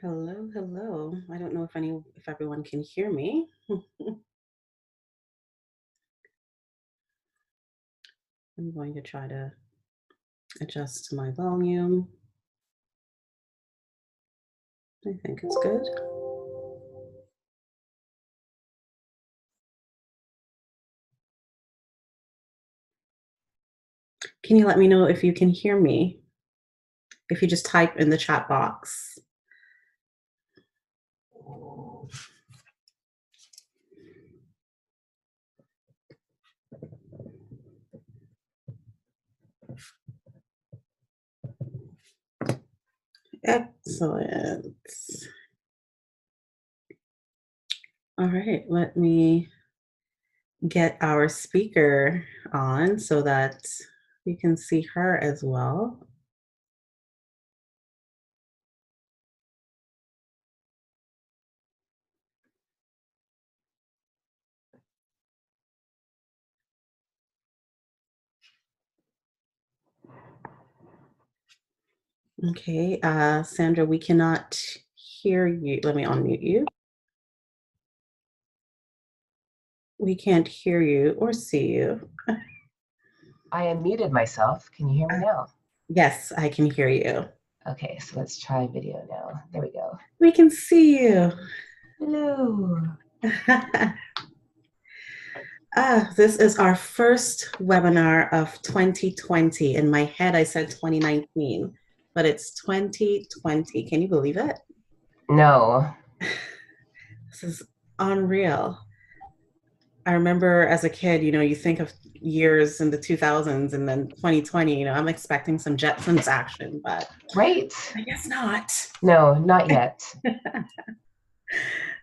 Hello, hello. I don't know if everyone can hear me. I'm going to try to adjust my volume. I think it's good. Can you let me know if you can hear me? If you just type in the chat box. Excellent. All right, let me get our speaker on so that you can see her as well. Okay, Sandra, we cannot hear you. Let me unmute you. We can't hear you or see you. I unmuted myself. Can you hear me now? Yes, I can hear you. Okay, so let's try video now. There we go. We can see you. Hello. This is our first webinar of 2020. In my head, I said 2019, but it's 2020. Can you believe it? No. This is unreal. I remember as a kid, you think of years in the 2000s and then 2020, I'm expecting some Jetsons action, but Right. I guess not. No, not yet.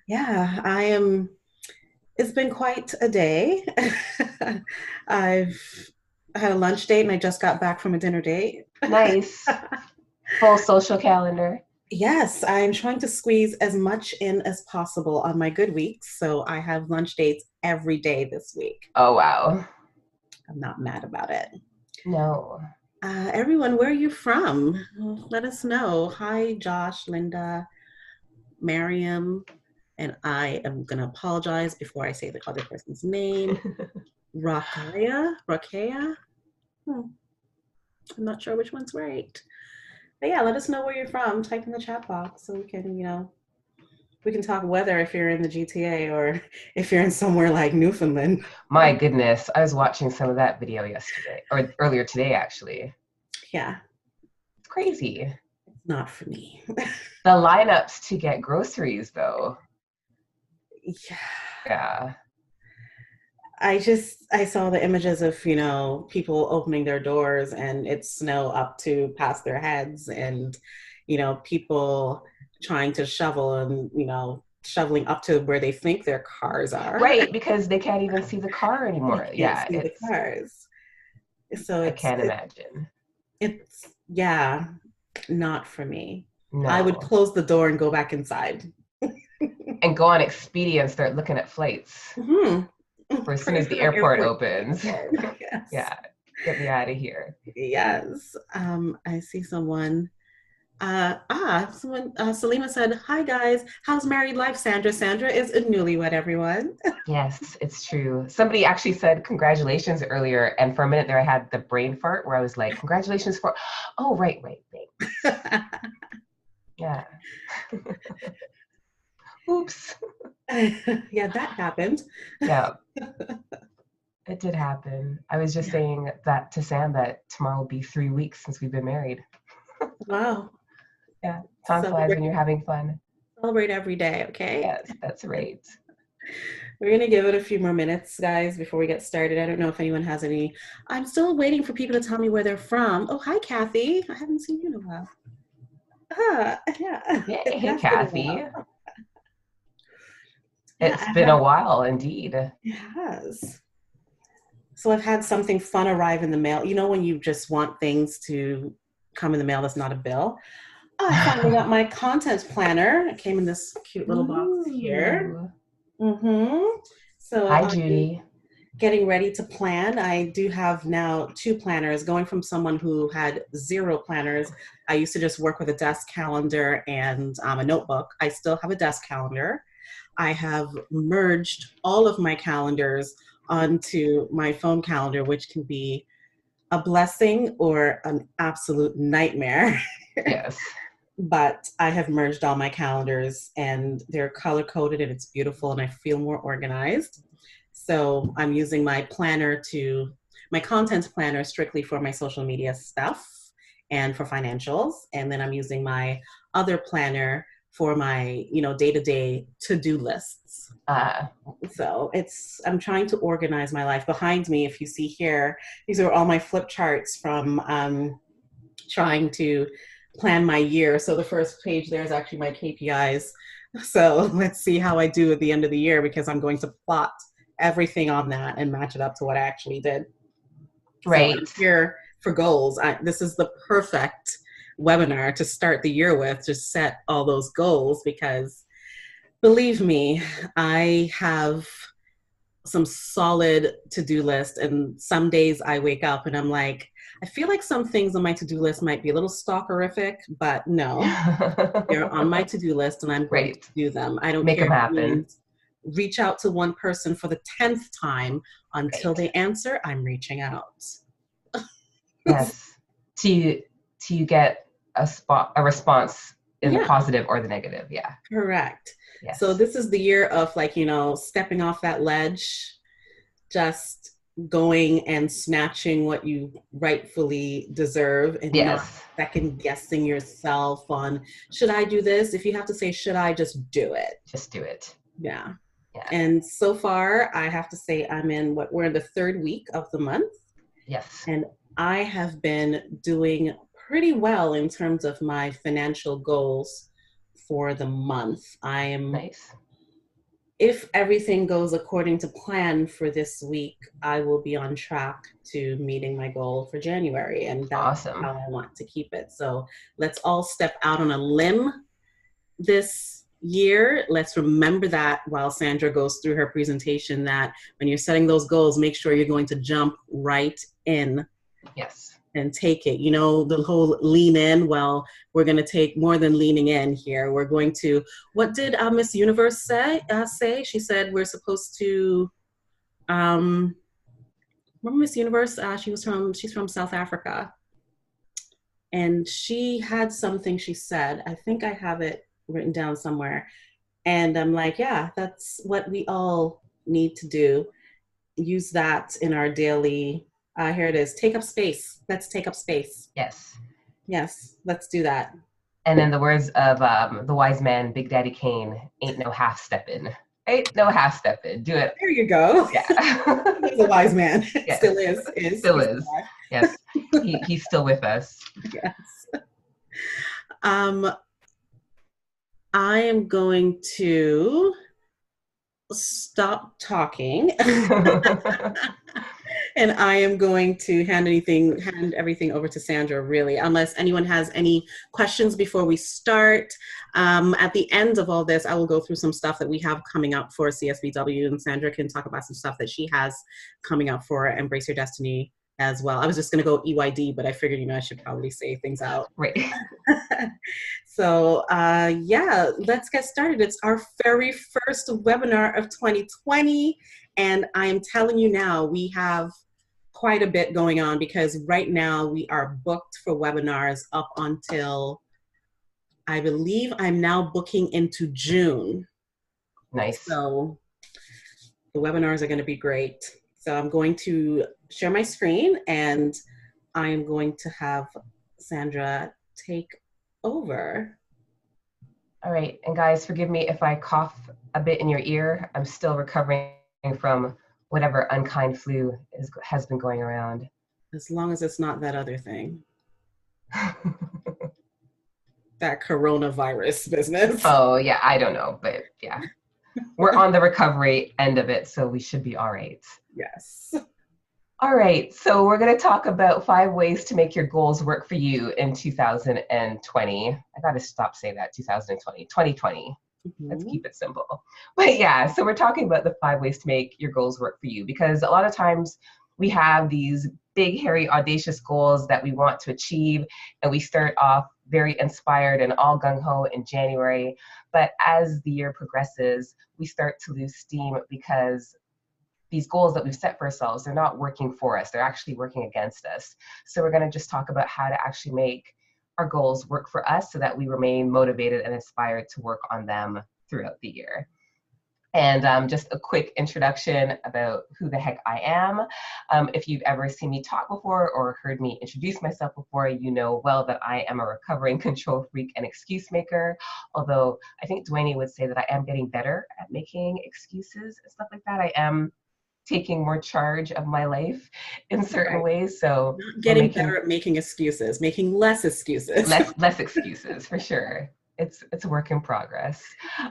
Yeah, it's been quite a day. I've had a lunch date and I just got back from a dinner date. Nice. Full social calendar. Yes, I'm trying to squeeze as much in as possible on my good weeks. So I have lunch dates every day this week. Oh, wow. I'm not mad about it. No. Everyone, where are you from? Let us know. Hi, Josh, Linda, Mariam. And I am going to apologize before I say the other person's name. Rakaya? I'm not sure which one's right. But yeah, let us know where you're from. Type in the chat box so we can talk weather if you're in the GTA or if you're in somewhere like Newfoundland. My goodness. I was watching some of that video yesterday, or earlier today, actually. Yeah. It's crazy. It's not for me. The lineups to get groceries, though. Yeah. Yeah. I saw the images of, people opening their doors and it's snow up to past their heads and, people trying to shovel and, shoveling up to where they think their cars are. Right, because they can't even see the car anymore. They can't Yeah, see the cars. So I can't imagine. yeah, not for me. I would No. close the door and go back inside. And go on Expedia and start looking at flights for as soon Pray as for the an airport airport opens. ticket. Yes. Yeah, get me out of here. Yes. I see someone. Salima said, "Hi guys, how's married life, Sandra? Sandra is a newlywed, everyone." Yes, it's true. Somebody actually said congratulations earlier, and for a minute there I had the brain fart where I was like, congratulations for, oh, right, thanks. Yeah. Oops. Yeah, that happened. Yeah, it did happen. I was just saying that to Sam that tomorrow will be 3 weeks since we've been married. Wow. Yeah, time flies when you're having fun. Celebrate every day, okay? Yes, that's right. We're going to give it a few more minutes, guys, before we get started. I don't know if anyone has any. I'm still waiting for people to tell me where they're from. Oh, hi, Kathy. I haven't seen you in a while. Yeah. Yeah, It hey, has been a Kathy. while. It's Yeah, been a while, indeed. it has. So I've had something fun arrive in the mail. You know when you just want things to come in the mail that's not a bill? Oh, I finally got my content planner. It came in this cute little box here. Ooh. Mm-hmm. So Hi, Judy. getting ready to plan. I do have now 2 planners, going from someone who had 0 planners. I used to just work with a desk calendar and a notebook. I still have a desk calendar. I have merged all of my calendars onto my phone calendar, which can be a blessing or an absolute nightmare. Yes. But I have merged all my calendars and they're color coded and it's beautiful and I feel more organized. So I'm using my content planner strictly for my social media stuff and for financials. And then I'm using my other planner for my, day-to-day to-do lists. So I'm trying to organize my life. Behind me, if you see here, these are all my flip charts from trying to plan my year. So the first page there is actually my KPIs. So let's see how I do at the end of the year because I'm going to plot everything on that and match it up to what I actually did. Right. So I'm here for goals. This is the perfect webinar to start the year with, to set all those goals because believe me, I have some solid to-do list and some days I wake up and I'm like, I feel like some things on my to-do list might be a little stalkerific, but no, they're on my to-do list and I'm going to do them. I don't Make care them if it happen. means reach out to one person for the 10th time until they answer, I'm reaching out. Yes. To you get a response in the positive or the negative. Yeah. Correct. Yes. So this is the year of stepping off that ledge, just going and snatching what you rightfully deserve and not second guessing yourself on, should I do this? If you have to say, should I, just do it. Just do it. Yeah. And so far, I have to say we're in the 3rd week of the month. Yes. And I have been doing pretty well in terms of my financial goals for the month. I am nice. If everything goes according to plan for this week, I will be on track to meeting my goal for January. And that's awesome. How I want to keep it. So let's all step out on a limb this year. Let's remember that while Sandra goes through her presentation, that when you're setting those goals, make sure you're going to jump right in. Yes. And take it. The whole lean in. Well, we're going to take more than leaning in here. We're going to, what did Miss Universe say? She said we're supposed to, remember Miss Universe? She's from South Africa. And she had something she said. I think I have it written down somewhere. And I'm like, yeah, that's what we all need to do. Use that in our daily, here it is, take up space. Let's take up space. Yes. Yes, let's do that. And in the words of the wise man, Big Daddy Kane, ain't no half stepping. Ain't no half stepping. Do it. There you go. Yeah. He's a wise man. Yes. Still is. Still is. Yes. He's still with us. Yes. I am going to stop talking. And I am going to hand everything over to Sandra, really, unless anyone has any questions before we start. At the end of all this, I will go through some stuff that we have coming up for CSBW, and Sandra can talk about some stuff that she has coming up for Embrace Your Destiny as well. I was just going to go EYD, but I figured, I should probably say things out. Right. So, let's get started. It's our very first webinar of 2020. And I'm telling you now, we have quite a bit going on because right now we are booked for webinars up until, I believe I'm now booking into June. Nice. So the webinars are going to be great. So I'm going to share my screen and I am going to have Sandra take over. All right. And guys, forgive me if I cough a bit in your ear. I'm still recovering from whatever unkind flu has been going around. As long as it's not that other thing. That coronavirus business. Oh, yeah, I don't know, but yeah. We're on the recovery end of it, so we should be all right. Yes. All right, so we're going to talk about 5 ways to make your goals work for you in 2020. I got to stop saying that, 2020. Let's Mhm. keep it simple. But yeah, so we're talking about the 5 ways to make your goals work for you, because a lot of times we have these big, hairy, audacious goals that we want to achieve, and we start off very inspired and all gung ho in January. But as the year progresses, we start to lose steam because these goals that we've set for ourselves, they're not working for us. They're actually working against us. So we're going to just talk about how to actually make our goals work for us so that we remain motivated and inspired to work on them throughout the year. And just a quick introduction about who the heck I am. If you've ever seen me talk before or heard me introduce myself before, you know well that I am a recovering control freak and excuse maker. Although I think Dwayne would say that I am getting better at making excuses and stuff like that. I am taking more charge of my life in certain Right. ways. So Not we're getting making better at making excuses, making less excuses. less excuses for sure. It's a work in progress.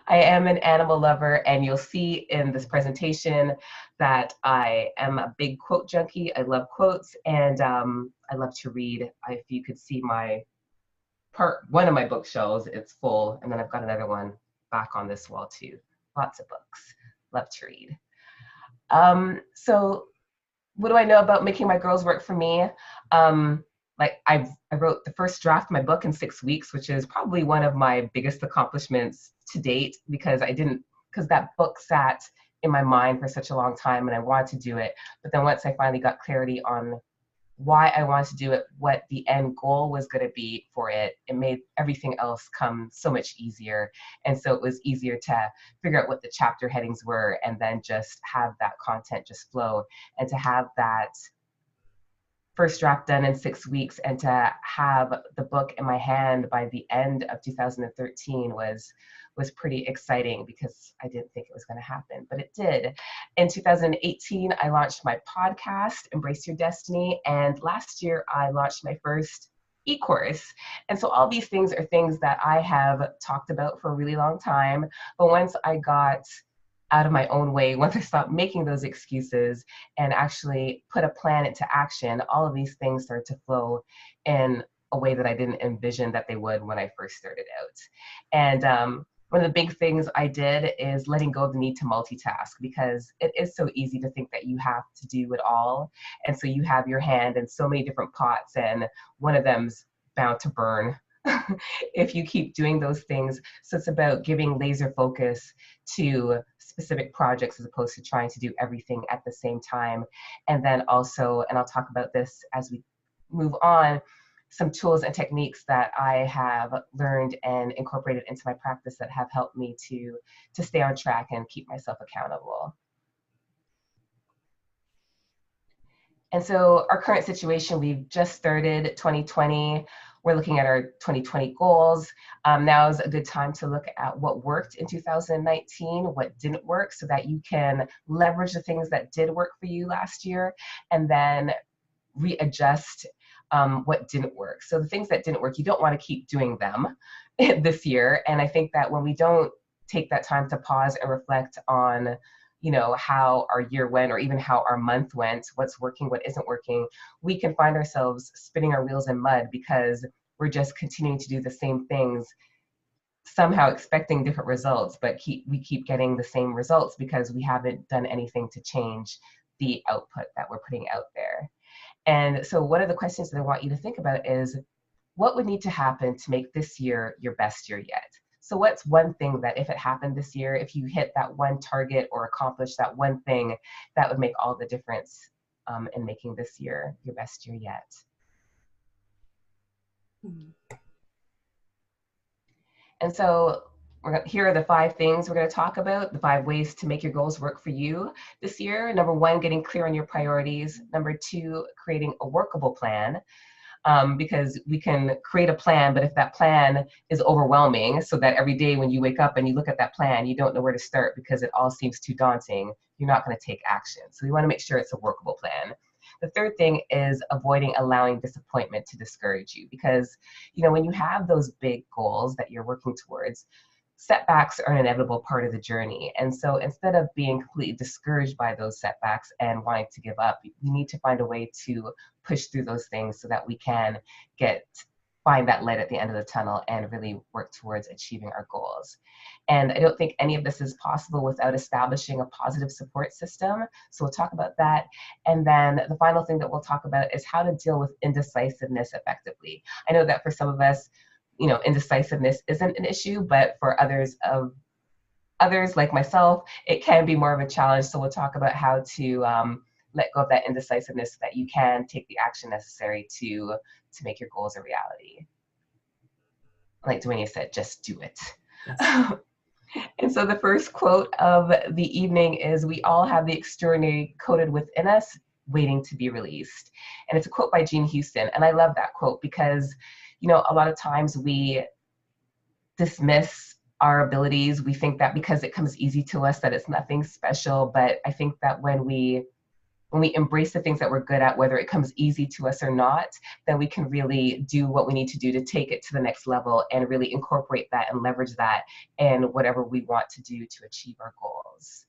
I am an animal lover, and you'll see in this presentation that I am a big quote junkie. I love quotes, and I love to read. If you could see one of my bookshelves, it's full, and then I've got another one back on this wall too. Lots of books. Love to read. So what do I know about making my girls work for me? Like I wrote the first draft of my book in 6 weeks, which is probably one of my biggest accomplishments to date, because that book sat in my mind for such a long time and I wanted to do it. But then once I finally got clarity on why I wanted to do it, what the end goal was going to be for it, it made everything else come so much easier. And so it was easier to figure out what the chapter headings were and then just have that content just flow, and to have that first draft done in 6 weeks and to have the book in my hand by the end of 2013 was pretty exciting, because I didn't think it was going to happen, but it did. In 2018, I launched my podcast, Embrace Your Destiny, and last year I launched my first e-course. And so all these things are things that I have talked about for a really long time, but once I got out of my own way, once I stopped making those excuses and actually put a plan into action, all of these things started to flow in a way that I didn't envision that they would when I first started out. And one of the big things I did is letting go of the need to multitask, because it is so easy to think that you have to do it all. And so you have your hand in so many different pots, and one of them's bound to burn if you keep doing those things. So it's about giving laser focus to specific projects as opposed to trying to do everything at the same time. And then also, and I'll talk about this as we move on, some tools and techniques that I have learned and incorporated into my practice that have helped me to stay on track and keep myself accountable. And so our current situation, we've just started 2020. We're looking at our 2020 goals. Now is a good time to look at what worked in 2019, what didn't work, so that you can leverage the things that did work for you last year, and then readjust what didn't work. So the things that didn't work, you don't want to keep doing them this year. And I think that when we don't take that time to pause and reflect on how our year went, or even how our month went, what's working, what isn't working, we can find ourselves spinning our wheels in mud because we're just continuing to do the same things, somehow expecting different results, but we keep getting the same results because we haven't done anything to change the output that we're putting out there. And so one of the questions that I want you to think about is, what would need to happen to make this year your best year yet? So what's one thing that if it happened this year, if you hit that one target or accomplish that one thing, that would make all the difference in making this year your best year yet? And so here are the 5 things we're going to talk about, the 5 ways to make your goals work for you this year. Number 1, getting clear on your priorities. Number 2, creating a workable plan. Because we can create a plan, but if that plan is overwhelming, so that every day when you wake up and you look at that plan, you don't know where to start because it all seems too daunting, you're not going to take action. So you want to make sure it's a workable plan. The third thing is avoiding allowing disappointment to discourage you, because when you have those big goals that you're working towards, setbacks are an inevitable part of the journey. And so instead of being completely discouraged by those setbacks and wanting to give up, we need to find a way to push through those things so that we can get find that light at the end of the tunnel and really work towards achieving our goals. And I don't think any of this is possible without establishing a positive support system. So we'll talk about that. And then the final thing that we'll talk about is how to deal with indecisiveness effectively. I know that for some of us, indecisiveness isn't an issue, but for others like myself, it can be more of a challenge. So we'll talk about how to let go of that indecisiveness so that you can take the action necessary to make your goals a reality. Like Dwayne said, just do it. Yes. And so the first quote of the evening is, "We all have the extraordinary coded within us, waiting to be released." And it's a quote by Jean Houston. And I love that quote because, a lot of times we dismiss our abilities. We think that because it comes easy to us that it's nothing special. But I think that when we embrace the things that we're good at, whether it comes easy to us or not, then we can really do what we need to do to take it to the next level and really incorporate that and leverage that in whatever we want to do to achieve our goals.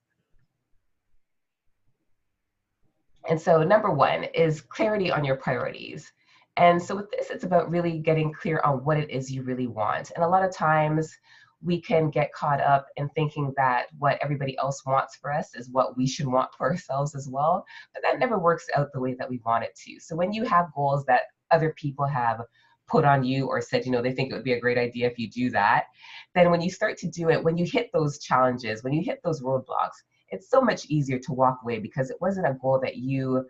And so number one is clarity on your priorities. And so with this, it's about really getting clear on what it is you really want. And a lot of times we can get caught up in thinking that what everybody else wants for us is what we should want for ourselves as well. But that never works out the way that we want it to. So when you have goals that other people have put on you or said, they think it would be a great idea if you do that, then when you start to do it, when you hit those challenges, when you hit those roadblocks, it's so much easier to walk away because it wasn't a goal that you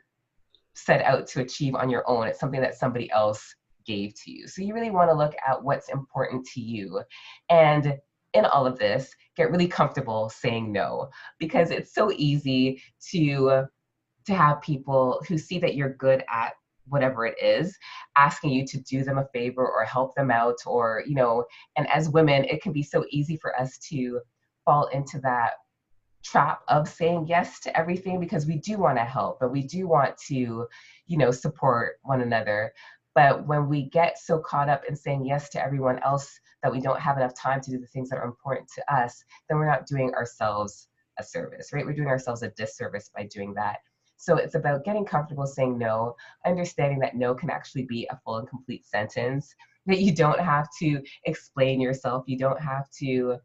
set out to achieve on your own. It's something that somebody else gave to you. So you really want to look at what's important to you. And in all of this, get really comfortable saying no, because it's so easy to have people who see that you're good at whatever it is, asking you to do them a favor or help them out, or, and as women, it can be so easy for us to fall into that trap of saying yes to everything because we do want to help, but we do want to, support one another. But when we get so caught up in saying yes to everyone else that we don't have enough time to do the things that are important to us, then we're not doing ourselves a service, right? We're doing ourselves a disservice by doing that. So it's about getting comfortable saying no, understanding that no can actually be a full and complete sentence, that you don't have to explain yourself. You don't have to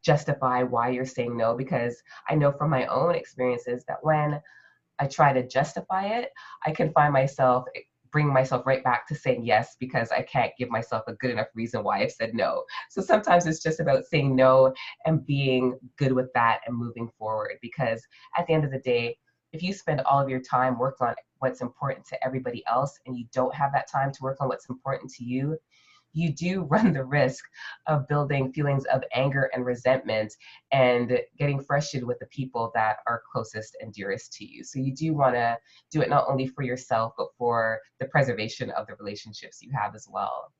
justify why you're saying no, because I know from my own experiences that when I try to justify it, I can find myself bring myself right back to saying yes because I can't give myself a good enough reason why I've said no. So sometimes it's just about saying no and being good with that and moving forward, because at the end of the day, if you spend all of your time working on what's important to everybody else and you don't have that time to work on what's important to you, you do run the risk of building feelings of anger and resentment and getting frustrated with the people that are closest and dearest to you. So you do want to do it not only for yourself, but for the preservation of the relationships you have as well.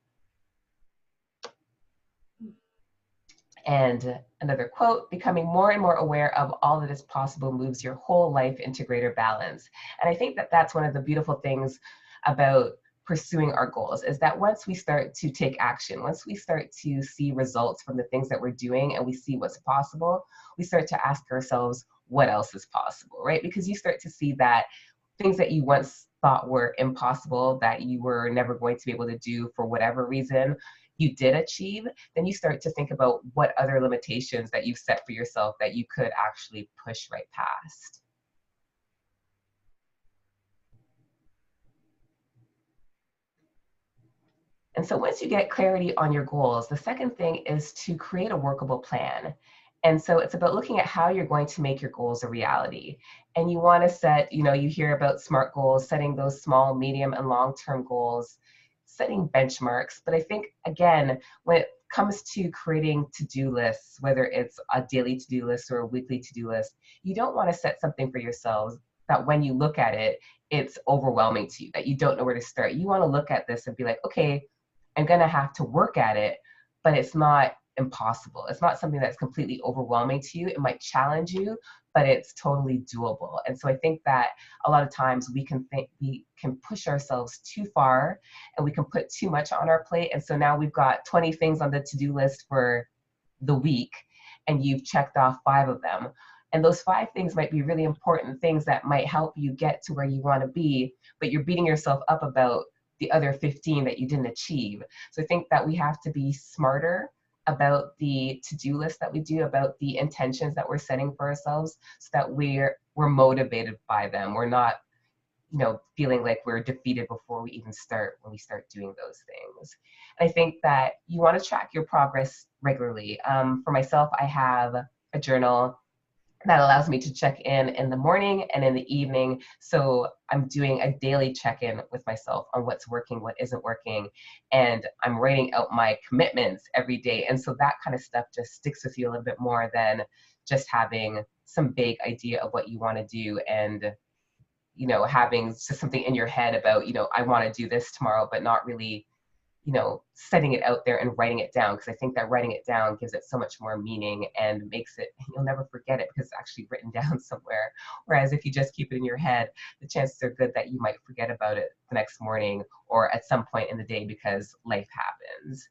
And another quote, "Becoming more and more aware of all that is possible moves your whole life into greater balance." And I think that that's one of the beautiful things about pursuing our goals, is that once we start to take action, once we start to see results from the things that we're doing and we see what's possible, we start to ask ourselves, what else is possible, right? Because you start to see that things that you once thought were impossible, that you were never going to be able to do for whatever reason, you did achieve, then you start to think about what other limitations that you've set for yourself that you could actually push right past. And so once you get clarity on your goals, the second thing is to create a workable plan. And so it's about looking at how you're going to make your goals a reality. And you want to set, you hear about SMART goals, setting those small, medium, and long-term goals, setting benchmarks. But I think, again, when it comes to creating to-do lists, whether it's a daily to-do list or a weekly to-do list, you don't want to set something for yourselves that when you look at it, it's overwhelming to you, that you don't know where to start. You want to look at this and be like, okay, I'm going to have to work at it, but it's not impossible. It's not something that's completely overwhelming to you. It might challenge you, but it's totally doable. And so I think that a lot of times we can push ourselves too far and we can put too much on our plate. And so now we've got 20 things on the to-do list for the week and you've checked off 5 of them. And those 5 things might be really important things that might help you get to where you want to be, but you're beating yourself up about the other 15 that you didn't achieve. So I think that we have to be smarter about the to-do list that we do, about the intentions that we're setting for ourselves, so that we're motivated by them. We're not, feeling like we're defeated before we even start, when we start doing those things. And I think that you want to track your progress regularly. For myself, I have a journal that allows me to check in the morning and in the evening. So I'm doing a daily check-in with myself on what's working, what isn't working, and I'm writing out my commitments every day. And so that kind of stuff just sticks with you a little bit more than just having some vague idea of what you want to do, and having just something in your head about, I want to do this tomorrow, but not really, setting it out there and writing it down. Because I think that writing it down gives it so much more meaning and makes it, you'll never forget it because it's actually written down somewhere. Whereas if you just keep it in your head, the chances are good that you might forget about it the next morning or at some point in the day because life happens.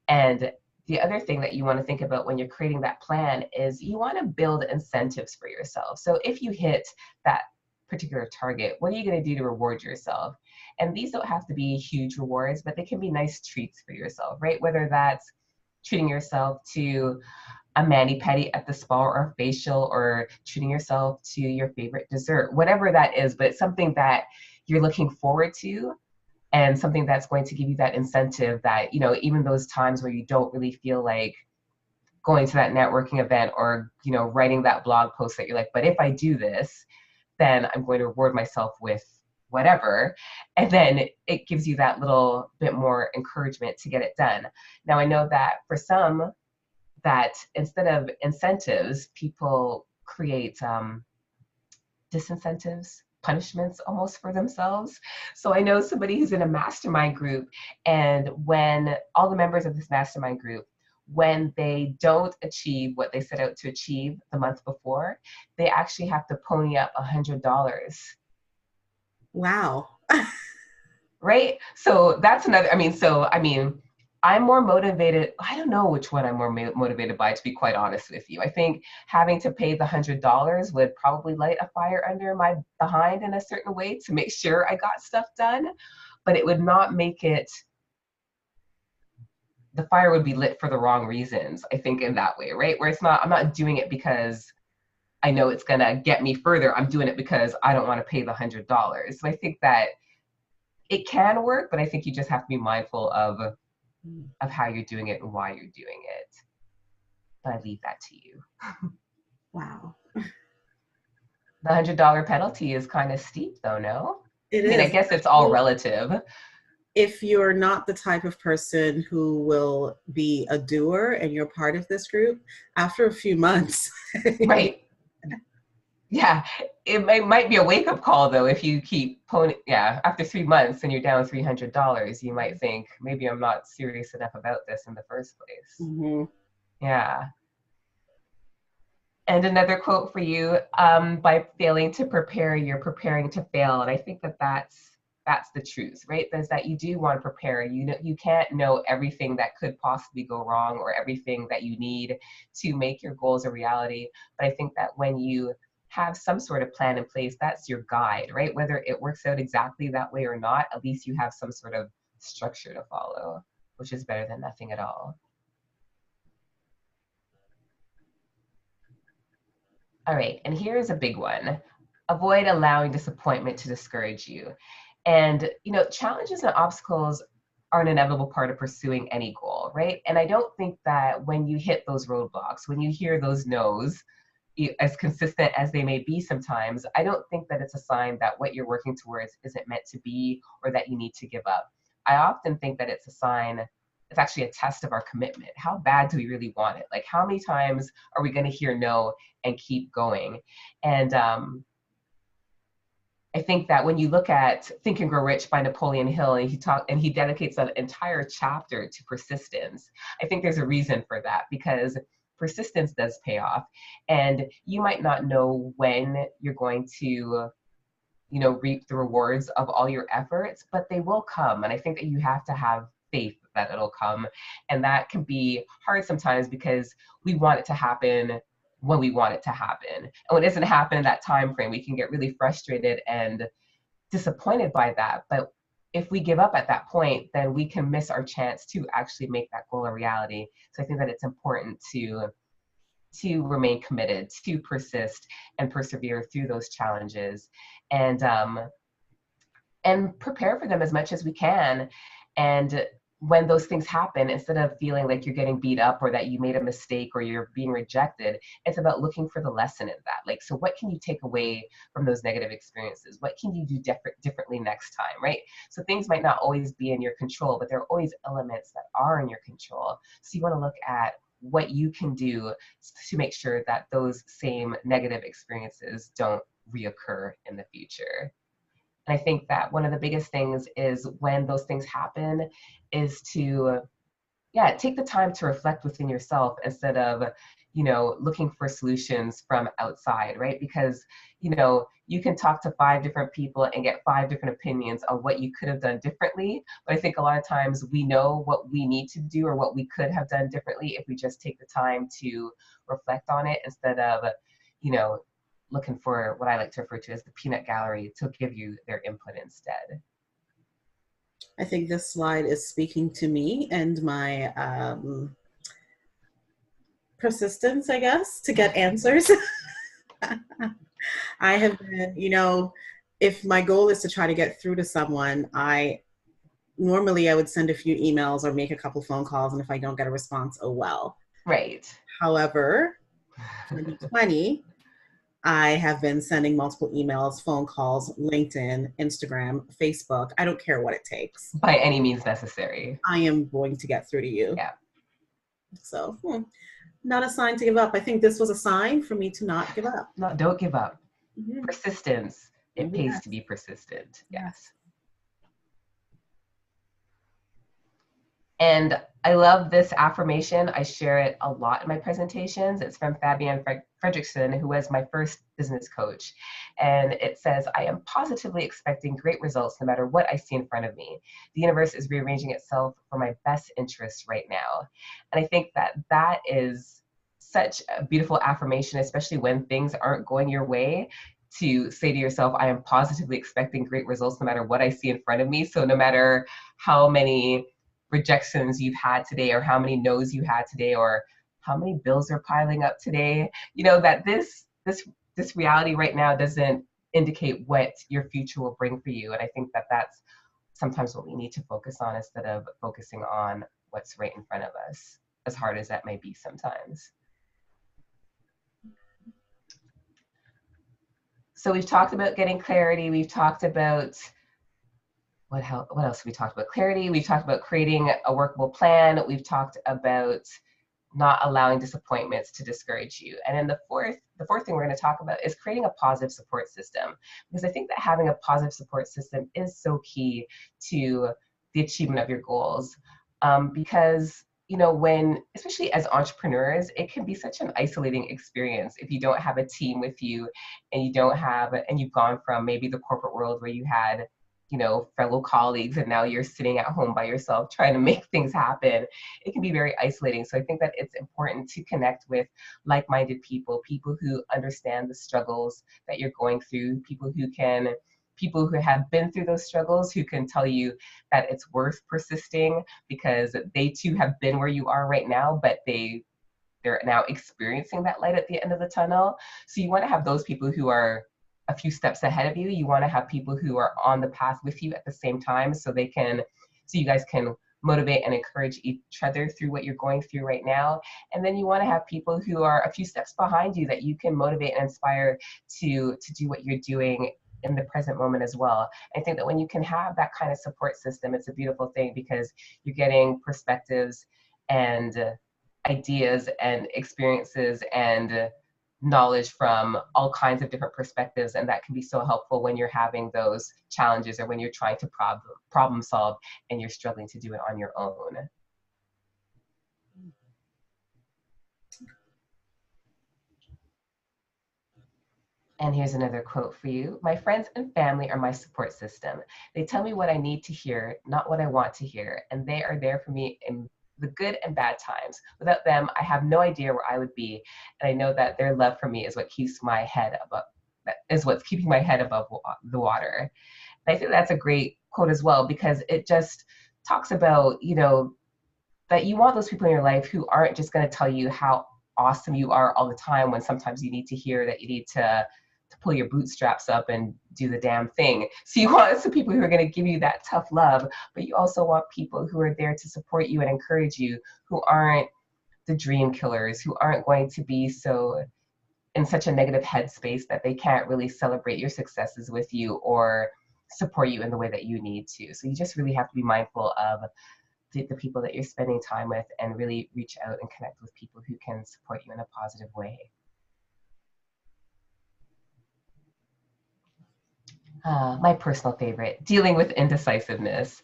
And the other thing that you want to think about when you're creating that plan is you want to build incentives for yourself. So if you hit that particular target, what are you going to do to reward yourself? And these don't have to be huge rewards, but they can be nice treats for yourself, right? Whether that's treating yourself to a mani-pedi at the spa or a facial, or treating yourself to your favorite dessert, whatever that is, but it's something that you're looking forward to and something that's going to give you that incentive that, even those times where you don't really feel like going to that networking event or, writing that blog post that you're like, but if I do this, then I'm going to reward myself with whatever. And then it gives you that little bit more encouragement to get it done. Now, I know that for some, that instead of incentives, people create disincentives, punishments almost for themselves. So I know somebody who's in a mastermind group, and when all the members of this mastermind group, when they don't achieve what they set out to achieve the month before, they actually have to pony up $100. Wow. Right? So that's another, I'm more motivated. I don't know which one I'm more motivated by, to be quite honest with you. I think having to pay the $100 would probably light a fire under my behind in a certain way to make sure I got stuff done, but it would not make it, the fire would be lit for the wrong reasons, I think, in that way, right? Where it's not, I'm not doing it because I know it's gonna get me further. I'm doing it because I don't want to pay the $100. So I think that it can work, but I think you just have to be mindful of how you're doing it and why you're doing it. But I leave that to you. Wow. The $100 penalty is kind of steep though, no? It I mean, I is. guess it's all relative. If you're not the type of person who will be a doer and you're part of this group, after a few months. Right. Yeah, it might be a wake-up call though if you keep after 3 months and you're down $300, you might think maybe I'm not serious enough about this in the first place. Mm-hmm. Yeah. And another quote for you: by failing to prepare, you're preparing to fail. And I think that that's the truth, right? Is that you do want to prepare. You can't know everything that could possibly go wrong or everything that you need to make your goals a reality. But I think that when you have some sort of plan in place, that's your guide, right? Whether it works out exactly that way or not, at least you have some sort of structure to follow, which is better than nothing at all. All right, and here's a big one. Avoid allowing disappointment to discourage you. And, challenges and obstacles are an inevitable part of pursuing any goal, right? And I don't think that when you hit those roadblocks, when you hear those no's, as consistent as they may be sometimes, I don't think that it's a sign that what you're working towards isn't meant to be or that you need to give up. I often think that it's a sign, it's actually a test of our commitment. How bad do we really want it? Like, how many times are we going to hear no and keep going? And I think that when you look at Think and Grow Rich by Napoleon Hill, and he dedicates an entire chapter to persistence, I think there's a reason for that, because persistence does pay off. And you might not know when you're going to, reap the rewards of all your efforts, but they will come. And I think that you have to have faith that it'll come. And that can be hard sometimes because we want it to happen when we want it to happen. And when it doesn't happen in that time frame, we can get really frustrated and disappointed by that. But if we give up at that point, then we can miss our chance to actually make that goal a reality. So I think that it's important to remain committed, to persist and persevere through those challenges, and prepare for them as much as we can. And when those things happen, instead of feeling like you're getting beat up or that you made a mistake or you're being rejected, it's about looking for the lesson in that. Like, so what can you take away from those negative experiences? What can you do differently next time, right? So things might not always be in your control, but there are always elements that are in your control. So you want to look at what you can do to make sure that those same negative experiences don't reoccur in the future. And I think that one of the biggest things is when those things happen is to, yeah, take the time to reflect within yourself instead of, looking for solutions from outside, right? Because, you can talk to 5 different people and get 5 different opinions on what you could have done differently. But I think a lot of times we know what we need to do or what we could have done differently if we just take the time to reflect on it instead of, you know, looking for what I like to refer to as the peanut gallery to give you their input instead. I think this slide is speaking to me and my persistence, I guess, to get answers. I have been, if my goal is to try to get through to someone, normally I would send a few emails or make a couple phone calls, and if I don't get a response, oh well. Right. However, 2020, I have been sending multiple emails, phone calls, LinkedIn, Instagram, Facebook. I don't care what it takes. By any means necessary. I am going to get through to you. Yeah. So, not a sign to give up. I think this was a sign for me to not give up. No, don't give up. Mm-hmm. Persistence. It pays to be persistent. Yes. And I love this affirmation. I share it a lot in my presentations. It's from Fabienne Fredrickson, who was my first business coach. And it says, I am positively expecting great results no matter what I see in front of me. The universe is rearranging itself for my best interests right now. And I think that that is such a beautiful affirmation, especially when things aren't going your way, to say to yourself, I am positively expecting great results no matter what I see in front of me. So no matter how many rejections you've had today or how many no's you had today or how many bills are piling up today, that this reality right now doesn't indicate what your future will bring for you. And I think that that's sometimes what we need to focus on instead of focusing on what's right in front of us, as hard as that may be sometimes. So we've talked about getting clarity. We've talked about what else have we talked about? Clarity. We've talked about creating a workable plan. We've talked about not allowing disappointments to discourage you. And then the fourth thing we're going to talk about is creating a positive support system. Because I think that having a positive support system is so key to the achievement of your goals. Because when, especially as entrepreneurs, it can be such an isolating experience if you don't have a team with you and you've gone from maybe the corporate world where you had fellow colleagues, and now you're sitting at home by yourself trying to make things happen. It can be very isolating. So I think that it's important to connect with like-minded people who understand the struggles that you're going through, people who have been through those struggles, who can tell you that it's worth persisting because they too have been where you are right now, but they're now experiencing that light at the end of the tunnel. So you want to have those people who are a few steps ahead of you. You want to have people who are on the path with you at the same time, so you guys can motivate and encourage each other through what you're going through right now. And then you want to have people who are a few steps behind you that you can motivate and inspire to do what you're doing in the present moment as well. I think that when you can have that kind of support system, it's a beautiful thing because you're getting perspectives and ideas and experiences and knowledge from all kinds of different perspectives, and that can be so helpful when you're having those challenges or when you're trying to problem solve and you're struggling to do it on your own. And here's another quote for you. My friends and family are my support system. They tell me what I need to hear, not what I want to hear, and they are there for me in the good and bad times. Without them, I have no idea where I would be. And I know that their love for me is what's keeping my head above the water. And I think that's a great quote as well, because it just talks about, that you want those people in your life who aren't just going to tell you how awesome you are all the time, when sometimes you need to hear that you need to pull your bootstraps up and do the damn thing. So you want some people who are going to give you that tough love, but you also want people who are there to support you and encourage you, who aren't the dream killers, who aren't going to be so in such a negative headspace that they can't really celebrate your successes with you or support you in the way that you need to. So you just really have to be mindful of the people that you're spending time with, and really reach out and connect with people who can support you in a positive way. My personal favorite, dealing with indecisiveness.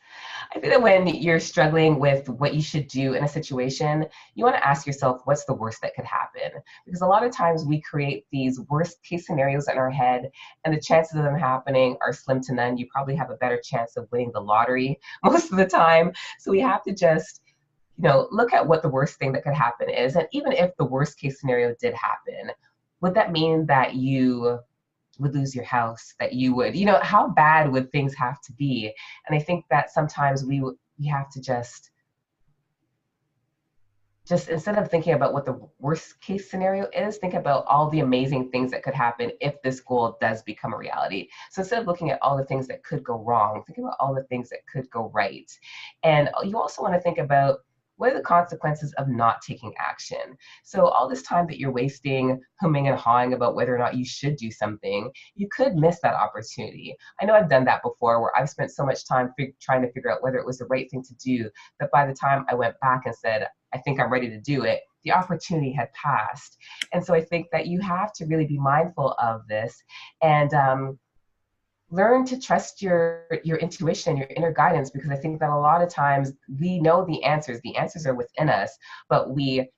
I think that when you're struggling with what you should do in a situation, you want to ask yourself, what's the worst that could happen? Because a lot of times we create these worst case scenarios in our head, and the chances of them happening are slim to none. You probably have a better chance of winning the lottery most of the time. So we have to just, look at what the worst thing that could happen is. And even if the worst case scenario did happen, would that mean that you would lose your house, that you would, how bad would things have to be? And I think that sometimes we have to just instead of thinking about what the worst case scenario is, think about all the amazing things that could happen if this goal does become a reality. So instead of looking at all the things that could go wrong, think about all the things that could go right. And you also want to think about, what are the consequences of not taking action? So all this time that you're wasting humming and hawing about whether or not you should do something, you could miss that opportunity. I know I've done that before, where I've spent so much time trying to figure out whether it was the right thing to do, that by the time I went back and said, I think I'm ready to do it, the opportunity had passed. And so I think that you have to really be mindful of this, and learn to trust your intuition, your inner guidance, because I think that a lot of times we know the answers. The answers are within us, but we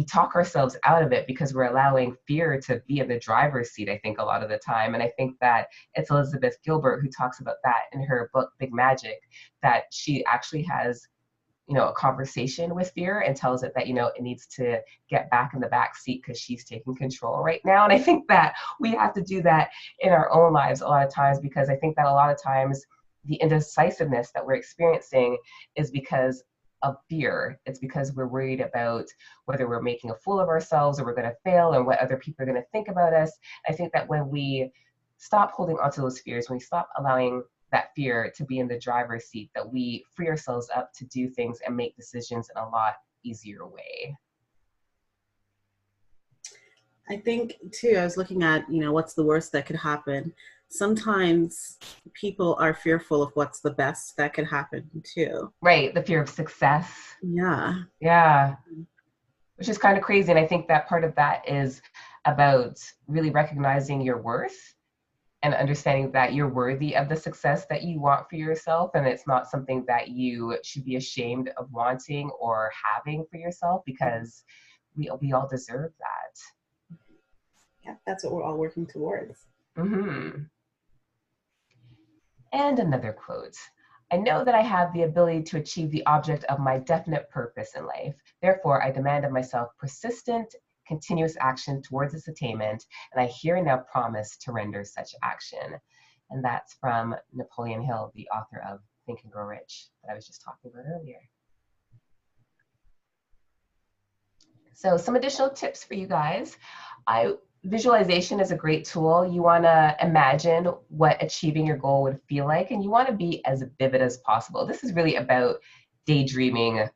talk ourselves out of it because we're allowing fear to be in the driver's seat, I think, a lot of the time. And I think that it's Elizabeth Gilbert who talks about that in her book, Big Magic, that she actually has, a conversation with fear and tells it that, it needs to get back in the back seat because she's taking control right now. And I think that we have to do that in our own lives a lot of times, because I think that a lot of times the indecisiveness that we're experiencing is because of fear. It's because we're worried about whether we're making a fool of ourselves or we're going to fail and what other people are going to think about us. I think that when we stop holding onto those fears, when we stop allowing that fear to be in the driver's seat, that we free ourselves up to do things and make decisions in a lot easier way. I think too, I was looking at, what's the worst that could happen. Sometimes people are fearful of what's the best that could happen too. Right, the fear of success. Yeah. Yeah, which is kind of crazy. And I think that part of that is about really recognizing your worth and understanding that you're worthy of the success that you want for yourself. And it's not something that you should be ashamed of wanting or having for yourself, because we all deserve that. Yeah, that's what we're all working towards. Mm-hmm. And another quote. I know that I have the ability to achieve the object of my definite purpose in life. Therefore, I demand of myself persistent, continuous action towards its attainment, and I here and now promise to render such action. And that's from Napoleon Hill, the author of Think and Grow Rich, that I was just talking about earlier. So some additional tips for you guys. Visualization is a great tool. You want to imagine what achieving your goal would feel like, and you want to be as vivid as possible. This is really about daydreaming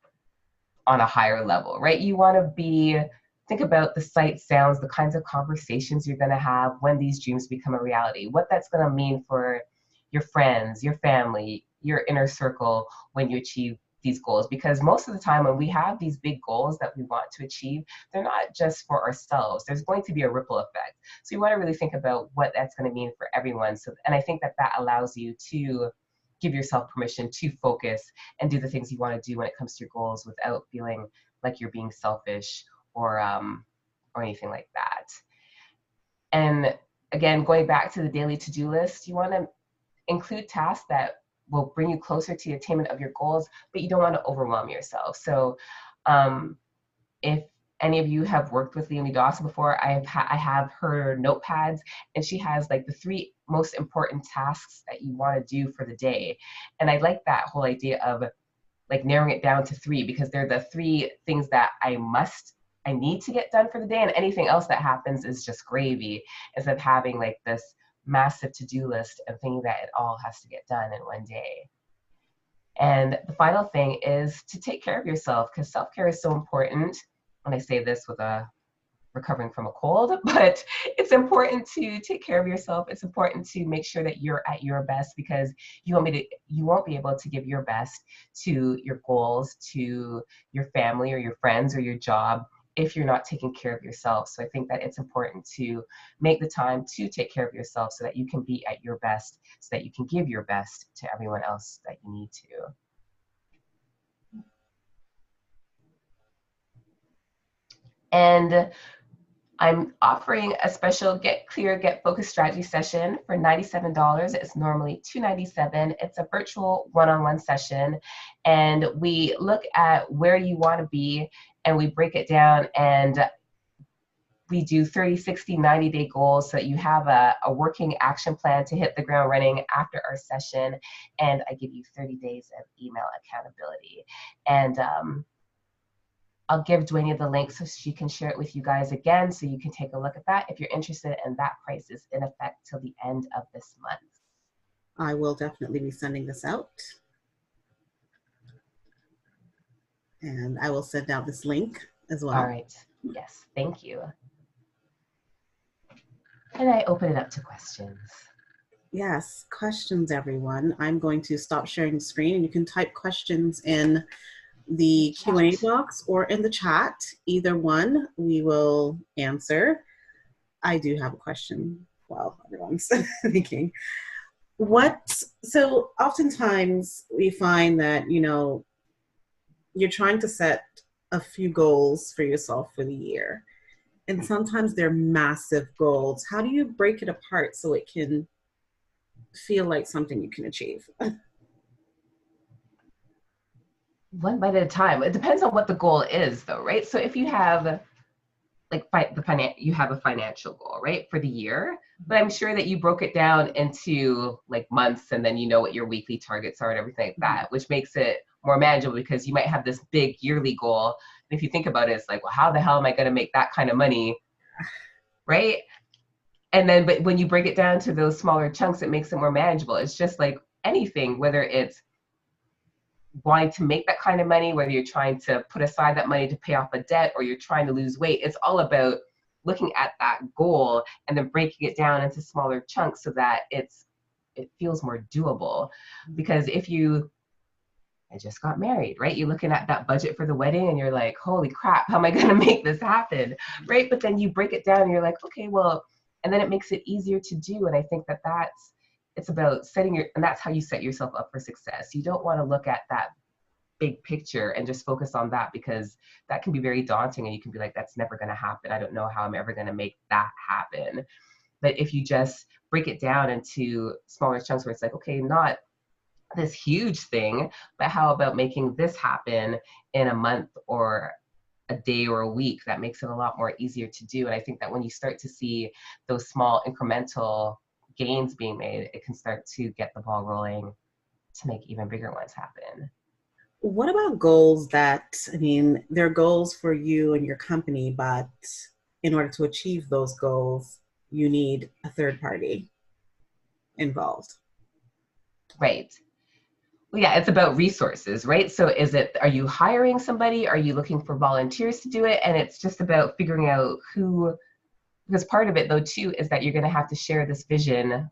on a higher level, right? You want to think about the sights, sounds, the kinds of conversations you're going to have when these dreams become a reality, what that's going to mean for your friends, your family, your inner circle when you achieve these goals. Because most of the time when we have these big goals that we want to achieve, they're not just for ourselves. There's going to be a ripple effect. So you want to really think about what that's going to mean for everyone. And I think that allows you to give yourself permission to focus and do the things you want to do when it comes to your goals without feeling like you're being selfish or anything like that. And again, going back to the daily to-do list, you want to include tasks that will bring you closer to the attainment of your goals, but you don't want to overwhelm yourself. So if any of you have worked with Leonie Dawson before, I have her notepads, and she has like the 3 most important tasks that you want to do for the day. And I like that whole idea of like narrowing it down to 3, because they're the 3 things that I need to get done for the day, and anything else that happens is just gravy, instead of having like this massive to-do list and thinking that it all has to get done in one day. And the final thing is to take care of yourself, because self-care is so important. And I say this with a recovering from a cold, but it's important to take care of yourself. It's important to make sure that you're at your best, because you won't be able to give your best to your goals, to your family or your friends or your job if you're not taking care of yourself. So I think that it's important to make the time to take care of yourself so that you can be at your best, so that you can give your best to everyone else that you need to. And I'm offering a special Get Clear, Get Focused strategy session for $97. It's normally $297. It's a virtual one-on-one session, and we look at where you want to be, and we break it down, and we do 30, 60, 90-day goals so that you have a working action plan to hit the ground running after our session. And I give you 30 days of email accountability. And I'll give Dwayne the link so she can share it with you guys again, so you can take a look at that if you're interested. And that price is in effect till the end of this month. I will definitely be sending this out. And I will send out this link as well. All right. Yes, thank you. And I open it up to questions. Yes, questions, everyone. I'm going to stop sharing the screen, and you can type questions in the Q&A box or in the chat. Either one we will answer. I do have a question while everyone's thinking. So oftentimes we find that, you're trying to set a few goals for yourself for the year, and sometimes they're massive goals. How do you break it apart so it can feel like something you can achieve? One bite at a time. It depends on what the goal is, though, right? So if you have you have a financial goal, right, for the year, but I'm sure that you broke it down into like months, and then you know what your weekly targets are and everything like that, which makes it more manageable, because you might have this big yearly goal. And if you think about it, it's like, well, how the hell am I going to make that kind of money, right? And then, but when you break it down to those smaller chunks, it makes it more manageable. It's just like anything, whether it's wanting to make that kind of money, whether you're trying to put aside that money to pay off a debt, or you're trying to lose weight, it's all about looking at that goal and then breaking it down into smaller chunks so that it feels more doable. Because I just got married, right? You're looking at that budget for the wedding and you're like, holy crap, how am I going to make this happen, right? But then you break it down and you're like, okay, well, and then it makes it easier to do. And I think that it's about and that's how you set yourself up for success. You don't want to look at that big picture and just focus on that, because that can be very daunting, and you can be like, that's never going to happen. I don't know how I'm ever going to make that happen. But if you just break it down into smaller chunks where it's like, okay, not this huge thing, but how about making this happen in a month or a day or a week, that makes it a lot more easier to do. And I think that when you start to see those small incremental gains being made, it can start to get the ball rolling to make even bigger ones happen. What about goals they're goals for you and your company, but in order to achieve those goals, you need a third party involved? Right. Well, yeah, it's about resources, right? So are you hiring somebody? Are you looking for volunteers to do it? And it's just about figuring out because part of it though too is that you're going to have to share this vision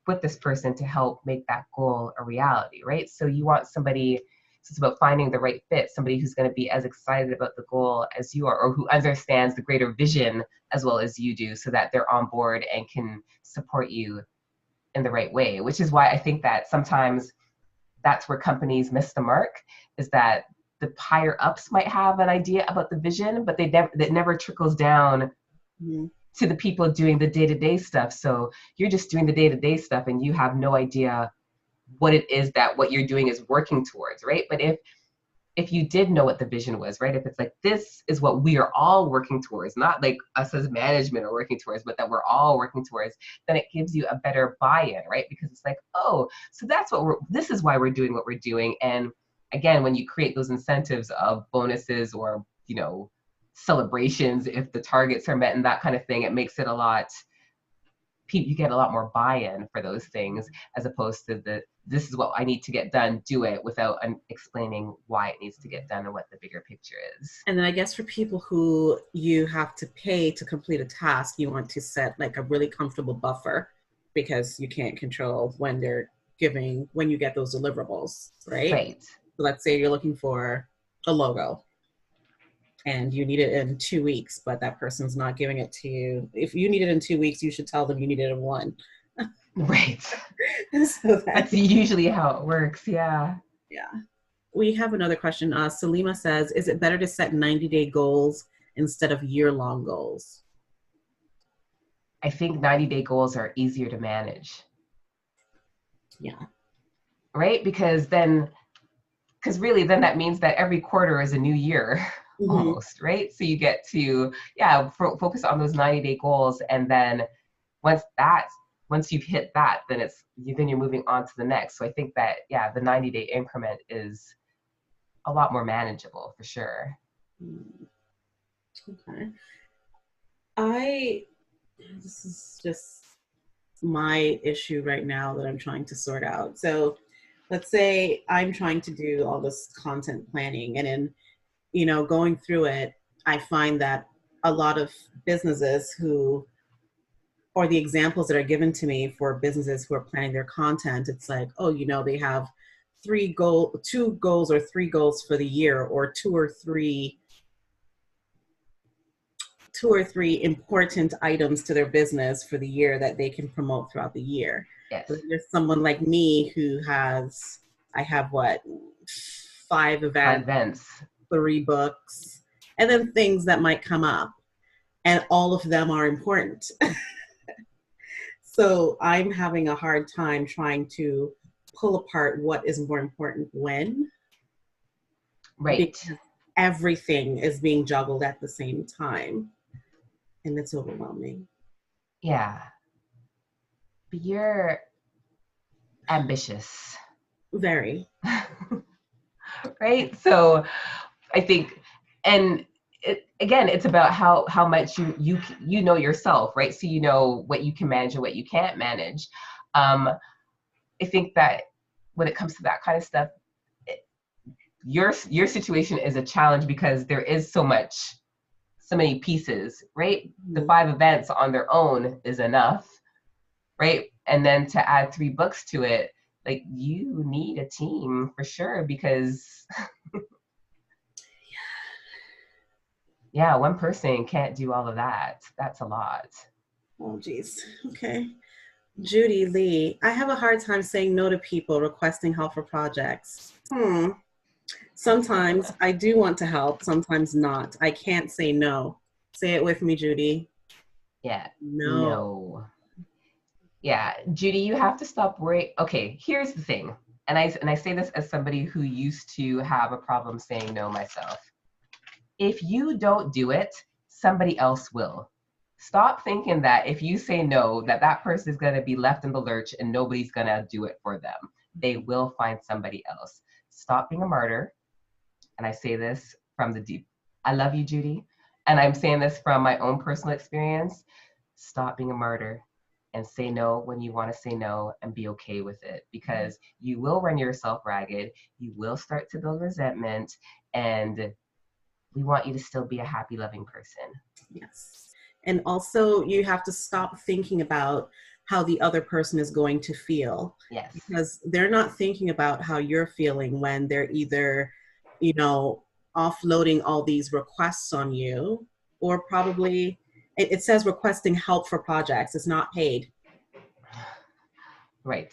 with this person to help make that goal a reality, right? So you want somebody, so it's about finding the right fit, somebody who's going to be as excited about the goal as you are, or who understands the greater vision as well as you do, so that they're on board and can support you in the right way. Which is why I think that sometimes that's where companies miss the mark, is that the higher ups might have an idea about the vision, but that never trickles down to the people doing the day-to-day stuff. So you're just doing the day-to-day stuff and you have no idea what it is that what you're doing is working towards, right? But if if you did know what the vision was, right? If it's like, this is what we are all working towards, not like us as management are working towards, but that we're all working towards, then it gives you a better buy-in, right? Because it's like, oh, so this is why we're doing what we're doing. And again, when you create those incentives of bonuses or, celebrations, if the targets are met and that kind of thing, it makes it you get a lot more buy-in for those things, as opposed to this is what I need to get done, do it, without explaining why it needs to get done and what the bigger picture is. And then I guess for people who you have to pay to complete a task, you want to set like a really comfortable buffer, because you can't control when you get those deliverables, right? Right. So let's say you're looking for a logo and you need it in 2 weeks, but that person's not giving it to you. If you need it in 2 weeks, you should tell them you need it in 1. Right. So that's usually how it works. Yeah. Yeah. We have another question. Salima says, is it better to set 90-day goals instead of year-long goals? I think 90-day goals are easier to manage. Yeah. Right? Because really then that means that every quarter is a new year. Almost, right? So you get to, focus on those 90-day goals. And then once you've hit that, then you're moving on to the next. So I think that, the 90-day increment is a lot more manageable for sure. Okay. This is just my issue right now that I'm trying to sort out. So let's say I'm trying to do all this content planning, and in going through it, I find that a lot of businesses or the examples that are given to me for businesses who are planning their content, it's like, oh, they have 2 goals or 3 goals for the year, or two or three important items to their business for the year that they can promote throughout the year. Yes. So there's someone like me I have 5 events, 3 books, and then things that might come up, and all of them are important. So I'm having a hard time trying to pull apart what is more important when. Right. Because everything is being juggled at the same time, and it's overwhelming. Yeah. But you're ambitious. Very. Right? So I think, and it's about how much you know yourself, right? So you know what you can manage and what you can't manage. I think that when it comes to that kind of stuff, your situation is a challenge because there is so many pieces, right? Mm-hmm. The 5 events on their own is enough, right? And then to add 3 books to it, like, you need a team for sure, because one person can't do all of that. That's a lot. Oh, geez. Okay. Judy Lee, I have a hard time saying no to people requesting help for projects. Sometimes I do want to help, sometimes not. I can't say no. Say it with me, Judy. Yeah. No. Yeah, Judy, you have to stop worrying. Okay, here's the thing. And I say this as somebody who used to have a problem saying no myself. If you don't do it, somebody else will. Stop thinking that if you say no, that person is going to be left in the lurch and nobody's going to do it for them. They will find somebody else. Stop being a martyr. And I say this from the deep. I love you, Judy. And I'm saying this from my own personal experience. Stop being a martyr and say no when you want to say no, and be okay with it, because you will run yourself ragged. You will start to build resentment, and we want you to still be a happy, loving person. Yes. And also, you have to stop thinking about how the other person is going to feel. Yes. Because they're not thinking about how you're feeling when they're either, offloading all these requests on you, or probably, it says requesting help for projects. It's not paid. Right.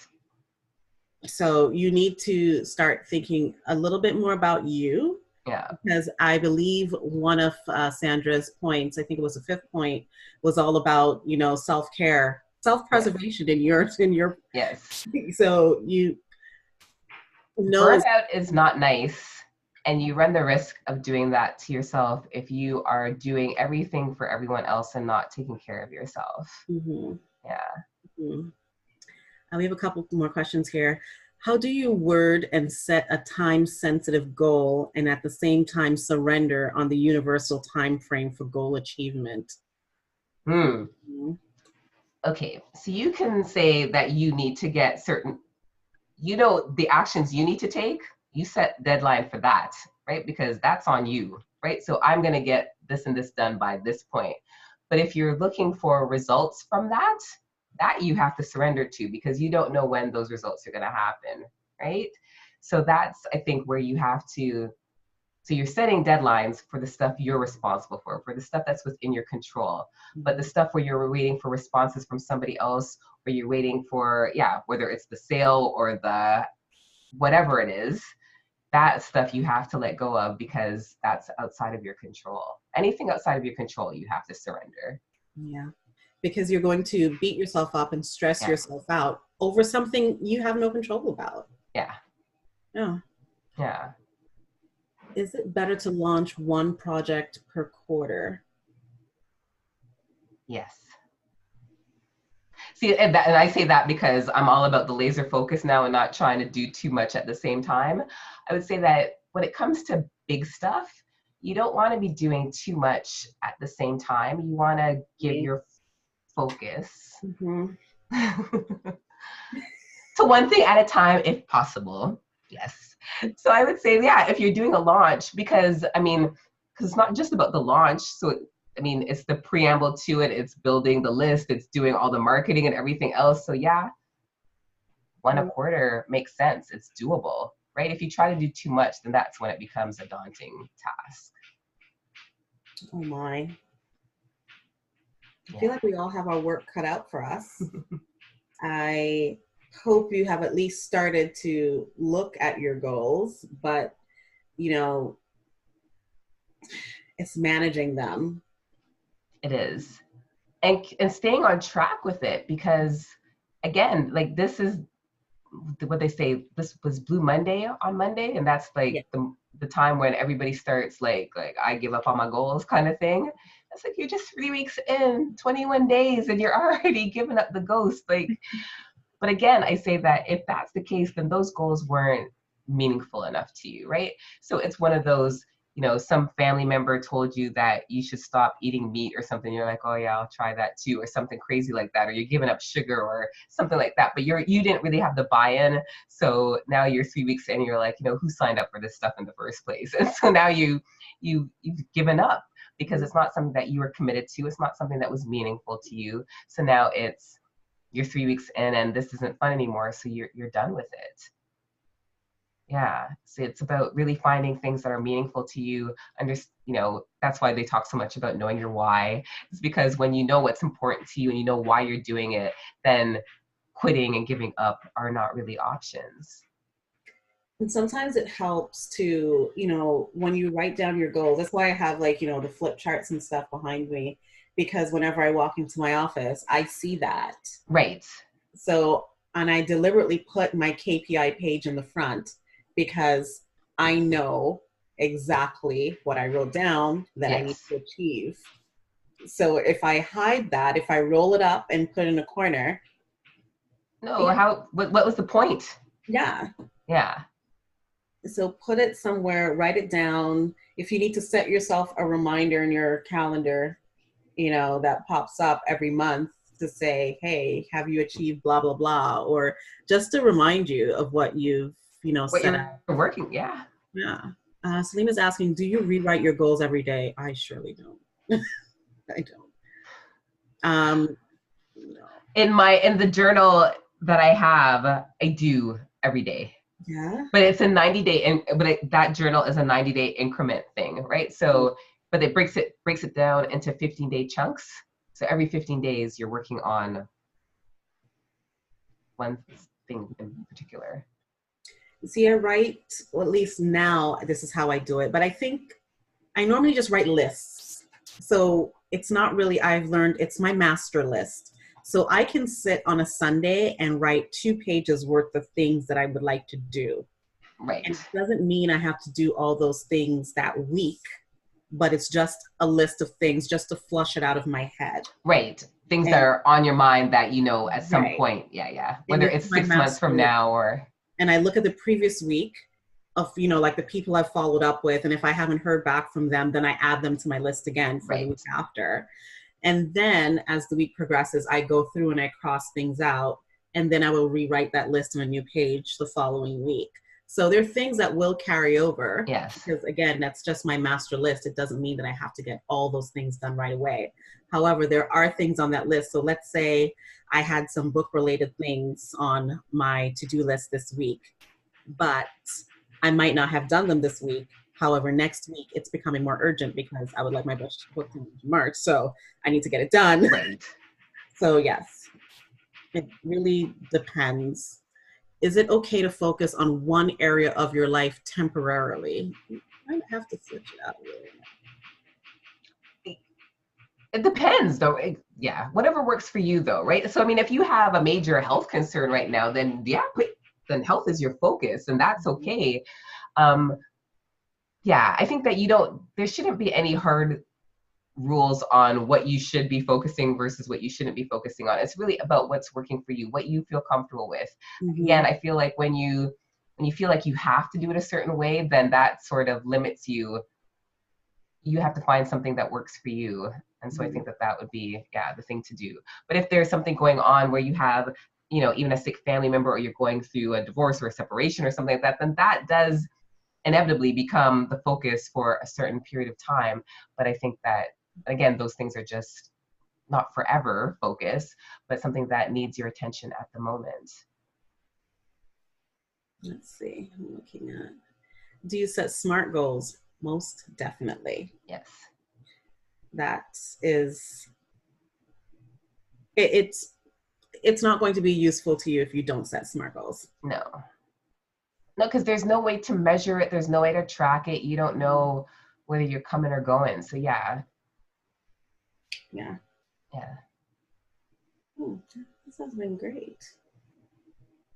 So you need to start thinking a little bit more about you. Yeah. Because I believe one of Sandra's points, I think it was the 5th point, was all about, self-care, self-preservation. Yes. in your. Yes. So burnout is not nice, And you run the risk of doing that to yourself if you are doing everything for everyone else and not taking care of yourself. Mm-hmm. Yeah. Mm-hmm. We have a couple more questions here. How do you word and set a time-sensitive goal and at the same time surrender on the universal time frame for goal achievement? Hmm. Mm-hmm. Okay, so you can say that you need to get certain, the actions you need to take, you set deadline for that, right? Because that's on you, right? So I'm going to get this and this done by this point. But if you're looking for results from that you have to surrender to, because you don't know when those results are going to happen, right? So that's, I think, where you have to, so you're setting deadlines for the stuff you're responsible for the stuff that's within your control. But the stuff where you're waiting for responses from somebody else, or you're waiting for, whether it's the sale or the whatever it is, that stuff you have to let go of because that's outside of your control. Anything outside of your control, you have to surrender. Yeah, because you're going to beat yourself up and stress Yeah. yourself out over something you have no control about. Yeah. Yeah. Yeah. Is it better to launch one project per quarter? Yes. See, and I say that because I'm all about the laser focus now and not trying to do too much at the same time. I would say that when it comes to big stuff, you don't want to be doing too much at the same time. You want to give your focus Mm-hmm. to one thing at a time, if possible. Yes. So I would say, if you're doing a launch, because it's not just about the launch. So it's the preamble to it. It's building the list. It's doing all the marketing and everything else. So one a quarter makes sense. It's doable, right? If you try to do too much, then that's when it becomes a daunting task. Oh my. I feel like we all have our work cut out for us. I hope you have at least started to look at your goals, but it's managing them. It is. And staying on track with it, because again, like, this is what they say, this was Blue Monday on Monday, and that's like the time when everybody starts like I give up on my goals kind of thing. It's like, you're just 3 weeks in, 21 days, and you're already giving up the ghost. Like, but again, I say that if that's the case, then those goals weren't meaningful enough to you, right? So it's one of those, some family member told you that you should stop eating meat or something. You're like, oh yeah, I'll try that too, or something crazy like that, or you're giving up sugar or something like that. But you didn't really have the buy-in. So now you're 3 weeks in, you're like, who signed up for this stuff in the first place? And so now you've given up because it's not something that you were committed to. It's not something that was meaningful to you. So now you're 3 weeks in and this isn't fun anymore. So you're done with it. Yeah, so it's about really finding things that are meaningful to you. That's why they talk so much about knowing your why. It's because when you know what's important to you and you know why you're doing it, then quitting and giving up are not really options. And sometimes it helps to, when you write down your goals, that's why I have the flip charts and stuff behind me, because whenever I walk into my office, I see that. Right. So, and I deliberately put my KPI page in the front because I know exactly what I wrote down that I need to achieve. So if I hide that, if I roll it up and put it in a corner. What was the point? Yeah. Yeah. So put it somewhere, write it down. If you need to set yourself a reminder in your calendar, that pops up every month to say, hey, have you achieved blah, blah, blah, or just to remind you of what you've, what set out. You're working. Yeah. Yeah. Salima's asking, do you rewrite your goals every day? I surely don't. I don't. No. In the journal that I have, I do every day. Yeah. But it's a 90-day, that journal is a 90-day increment thing, right? So, but it breaks it down into 15-day chunks. So every 15 days, you're working on one thing in particular. See, I write, well, at least now, this is how I do it. But I think I normally just write lists. So it's not really, I've learned, it's my master list. So I can sit on a Sunday and write 2 pages worth of things that I would like to do. Right. And it doesn't mean I have to do all those things that week, but it's just a list of things just to flush it out of my head. Right. Things that And are on your mind that, you know, at some right. point, yeah. And Whether it's it's my 6 months master from list. now or. And I look at the previous week of, you know, like the people I've followed up with. And if I haven't heard back from them, then I add them to my list again for the Right. week after. And then as the week progresses, I go through and I cross things out. And then I will rewrite that list on a new page the following week. So there are things that will carry over. Yes. Because again, that's just my master list. It doesn't mean that I have to get all those things done right away. However, there are things on that list. So let's say I had some book related things on my to-do list this week, but I might not have done them this week. However, next week it's becoming more urgent because I would like my book to March. So I need to get it done. Right. So yes, it really depends. Is it okay to focus on one area of your life temporarily? I might have to switch it out a little. It depends though. Yeah, whatever works for you though, right? So I mean, if you have a major health concern right now, then yeah, then health is your focus, and that's okay. Yeah, I think that there shouldn't be any hard rules on what you should be focusing versus what you shouldn't be focusing on. It's really about what's working for you, what you feel comfortable with. Again, I feel like when you feel like you have to do it a certain way, then that sort of limits you. You have to find something that works for you. And so I think that would be, the thing to do. But if there's something going on where you have, you know, even a sick family member, or you're going through a divorce or a separation or something like that, then that does inevitably become the focus for a certain period of time. But I think that, again, those things are just not forever focus, but something that needs your attention at the moment. Let's see, I'm looking at, do you set SMART goals? Most definitely. Yes. That is, it's not going to be useful to you if you don't set SMART goals. No, because there's no way to measure it. There's no way to track it. You don't know whether you're coming or going. So yeah. Oh, this has been great.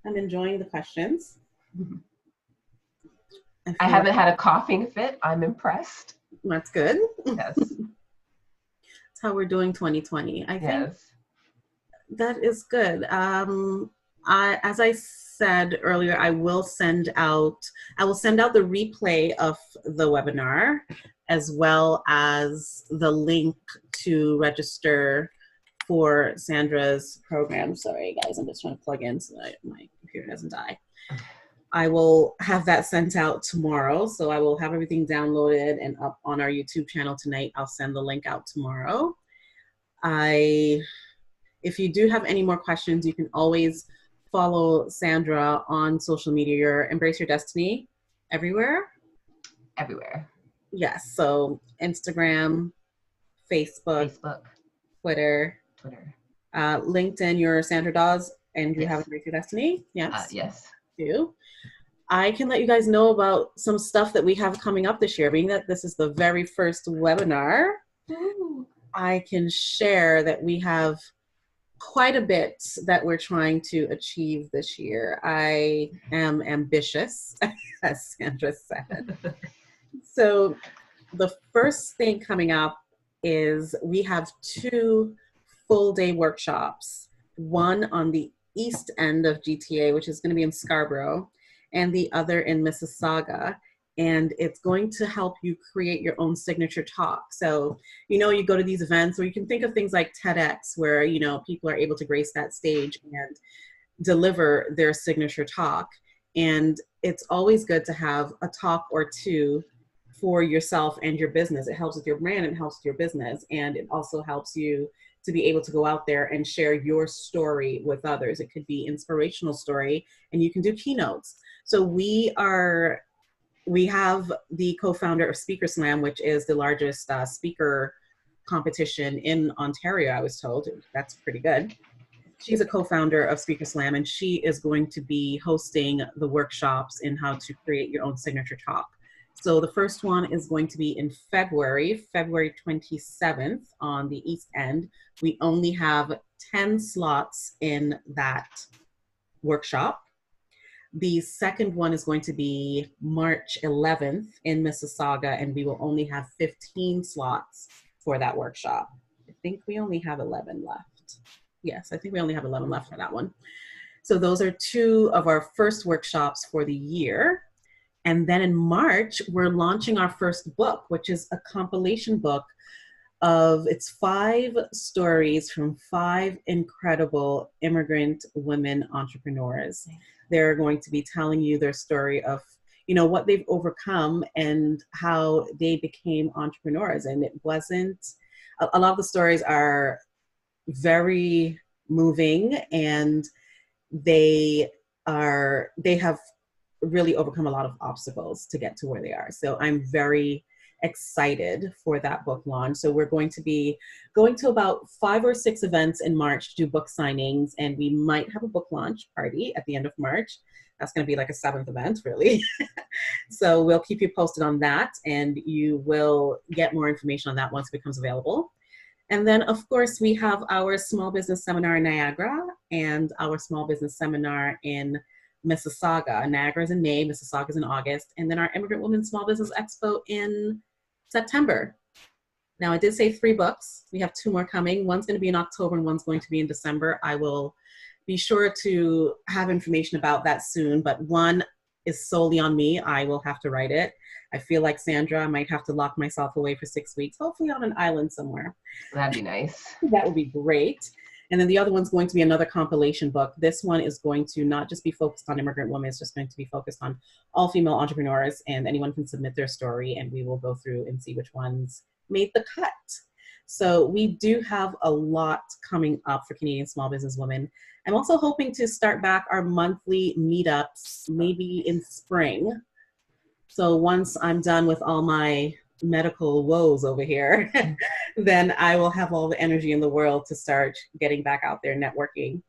I'm enjoying the questions. I haven't had a coughing fit. I'm impressed. That's good. Yes. That's how we're doing 2020. I think that is good. As I said earlier, I will send out the replay of the webinar, as well as the link to register for Sandra's program. Sorry guys, I'm just trying to plug in so that my computer doesn't die. I will have that sent out tomorrow. So I will have everything downloaded and up on our YouTube channel tonight. I'll send the link out tomorrow. If you do have any more questions, you can always follow Sandra on social media. You're Embrace Your Destiny everywhere? Everywhere. Yes, so Instagram, Facebook, Twitter. LinkedIn, you're Sandra Dawes, and you have Embrace Your Destiny? Yes. Yes. You. I can let you guys know about some stuff that we have coming up this year. Being that this is the very first webinar, I can share that we have quite a bit that we're trying to achieve this year. I am ambitious, as Sandra said. So the first thing coming up is we have 2 full-day workshops, one on the east end of GTA, which is going to be in Scarborough, and the other in Mississauga. And it's going to help you create your own signature talk. So, you know, you go to these events, or you can think of things like TEDx, where, you know, people are able to grace that stage and deliver their signature talk. And it's always good to have a talk or two for yourself and your business. It helps with your brand, it helps with your business, and it also helps you to be able to go out there and share your story with others. It could be inspirational story, and you can do keynotes. So we have the co-founder of Speaker Slam, which is the largest speaker competition in Ontario, I was told. That's pretty good. She's a co-founder of Speaker Slam, and she is going to be hosting the workshops in how to create your own signature talk. So the first one is going to be in February 27th on the East End. We only have 10 slots in that workshop. The second one is going to be March 11th in Mississauga, and we will only have 15 slots for that workshop. I think we only have 11 left. Yes, I think we only have 11 left for that one. So those are two of our first workshops for the year. And then in March, we're launching our first book, which is a compilation book of it's 5 stories from 5 incredible immigrant women entrepreneurs. They're going to be telling you their story of, you know, what they've overcome and how they became entrepreneurs. And it wasn't, a lot of the stories are very moving, and they have really overcome a lot of obstacles to get to where they are. So I'm very excited for that book launch. So we're going to be going to about 5 or 6 events in March to do book signings, and we might have a book launch party at the end of March. That's going to be like a 7th event, really. So we'll keep you posted on that, and you will get more information on that once it becomes available. And then, of course, we have our small business seminar in Niagara and our small business seminar in Mississauga. Niagara is in May, Mississauga is in August, and then our Immigrant Women Small Business Expo in September. Now, I did say 3 books. We have 2 more coming. One's going to be in October and one's going to be in December. I will be sure to have information about that soon, but one is solely on me. I will have to write it. I feel like Sandra, I might have to lock myself away for 6 weeks, hopefully on an island somewhere. That'd be nice. That would be great. And then the other one's going to be another compilation book. This one is going to not just be focused on immigrant women, it's just going to be focused on all female entrepreneurs, and anyone can submit their story and we will go through and see which ones made the cut. So we do have a lot coming up for Canadian small business women. I'm also hoping to start back our monthly meetups, maybe in spring. So once I'm done with all my medical woes over here, then I will have all the energy in the world to start getting back out there networking.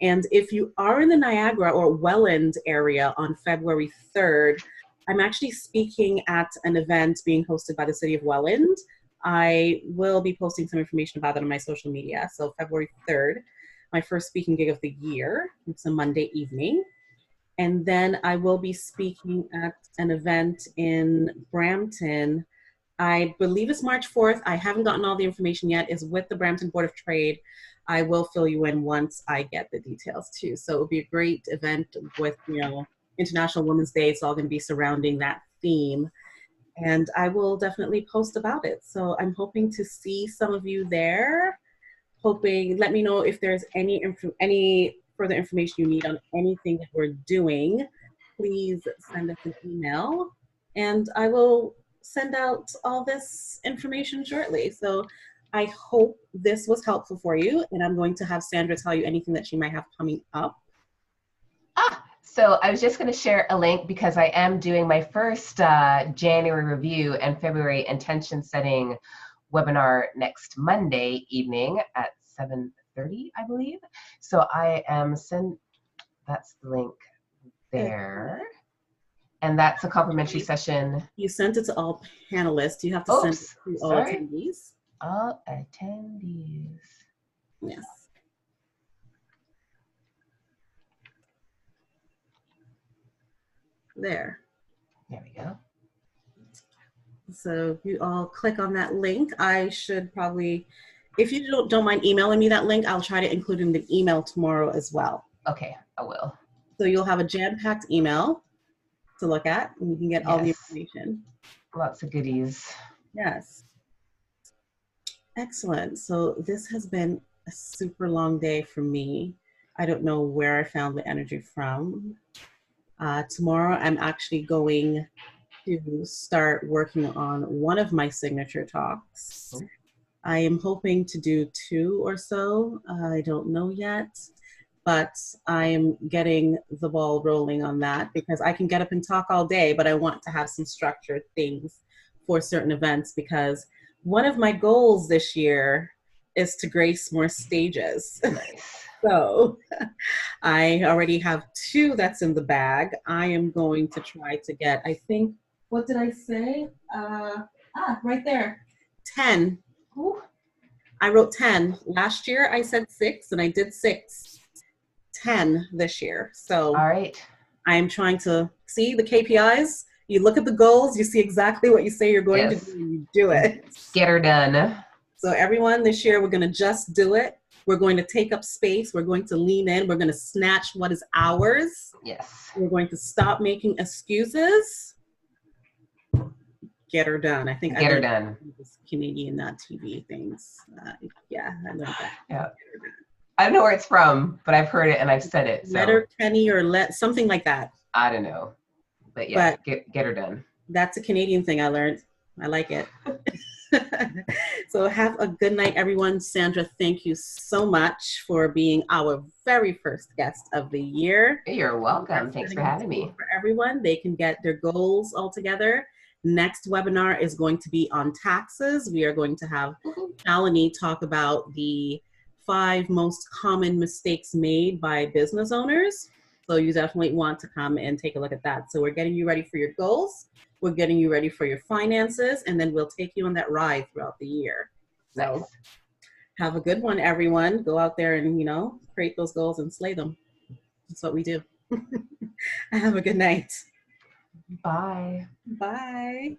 And if you are in the Niagara or Welland area on February 3rd, I'm actually speaking at an event being hosted by the city of Welland. I will be posting some information about that on my social media. So February 3rd, my first speaking gig of the year. It's a Monday evening. And then I will be speaking at an event in Brampton. I believe it's March 4th. I haven't gotten all the information yet. It's with the Brampton Board of Trade. I will fill you in once I get the details too. So it'll be a great event with, you know, International Women's Day. It's all going to be surrounding that theme. And I will definitely post about it. So I'm hoping to see some of you there. Let me know if there's any further information you need on anything that we're doing. Please send us an email, and I will send out all this information shortly. So I hope this was helpful for you, and I'm going to have Sandra tell you anything that she might have coming up. So I was just going to share a link because I am doing my first January review and February intention setting webinar next Monday evening at 7:30, I believe. So I am that's the link there. And that's a complimentary session. You sent it to all panelists. You have to send it to all attendees. All attendees. Yes. There we go. So you all click on that link. I should probably, if you don't mind emailing me that link, I'll try to include in the email tomorrow as well. Okay, I will. So you'll have a jam-packed email to look at, and you can get all the information. Lots of goodies. Yes. Excellent. So this has been a super long day for me. I don't know where I found the energy from. Tomorrow, I'm actually going to start working on one of my signature talks. I am hoping to do 2 or so. I don't know yet, but I'm getting the ball rolling on that because I can get up and talk all day, but I want to have some structured things for certain events because one of my goals this year is to grace more stages. Nice. So I already have 2 that's in the bag. I am going to try to get, I think, what did I say? Right there, 10. Ooh. I wrote 10. Last year I said 6 and I did 6. 10 this year. So all right. I am trying to see the KPIs. You look at the goals, you see exactly what you say you're going to do, Yes. and you do it. Get her done. So everyone, this year we're going to just do it. We're going to take up space. We're going to lean in. We're going to snatch what is ours. Yes. We're going to stop making excuses. Get her done. I think I Get her learned done. this Canadian TV things. Yeah, I learned that. Yeah. I don't know where it's from, but I've heard it and I've said it. So Letter Kenny or something like that. I don't know. But yeah, get her done. That's a Canadian thing I learned. I like it. So have a good night, everyone. Sandra, thank you so much for being our very first guest of the year. You're welcome. Thanks for having me. For everyone, they can get their goals all together. Next webinar is going to be on taxes. We are going to have Shalini talk about the 5 most common mistakes made by business owners. So you definitely want to come and take a look at that. So we're getting you ready for your goals. We're getting you ready for your finances, and then we'll take you on that ride throughout the year. So nice. Have a good one, everyone. Go out there and, create those goals and slay them. That's what we do. Have a good night. Bye. Bye.